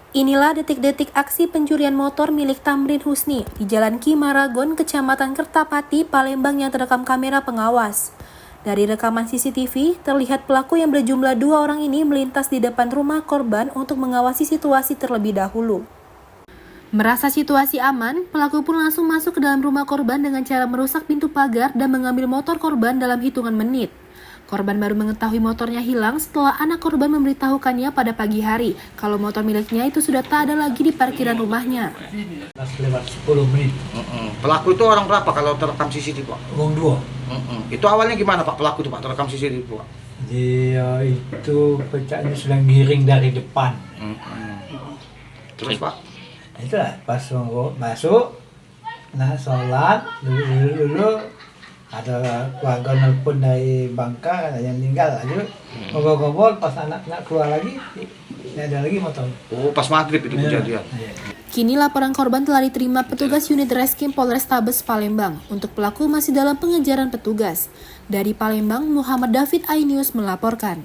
Inilah detik-detik aksi pencurian motor milik Tamrin Husni di Jalan Ki Maragon, Kecamatan Kertapati, Palembang yang terekam kamera pengawas. Dari rekaman CCTV, terlihat pelaku yang berjumlah 2 orang ini melintas di depan rumah korban untuk mengawasi situasi terlebih dahulu. Merasa situasi aman, pelaku pun langsung masuk ke dalam rumah korban dengan cara merusak pintu pagar dan mengambil motor korban dalam hitungan menit. Korban baru mengetahui motornya hilang setelah anak korban memberitahukannya pada pagi hari kalau motor miliknya itu sudah tak ada lagi di parkiran rumahnya. Lewat 10 menit. Pelaku itu orang berapa kalau terekam CCTV, Pak? Wong 2. Itu awalnya gimana, Pak, pelaku itu, Pak, terekam CCTV, Pak? Dia itu pecahnya sedang giring dari depan. Terus, Pak? Itulah pas masuk, nah sholat dulu ada keluarga nelpon dari Bangka ada yang meninggal aja. Ngobrol-ngobrol pas anak-anak keluar lagi, ada lagi motor. Oh, pas maghrib itu kejadian. Kini laporan korban telah diterima petugas unit Reskrim Polrestabes Palembang. Untuk pelaku masih dalam pengejaran petugas. Dari Palembang, Muhammad David iNews melaporkan.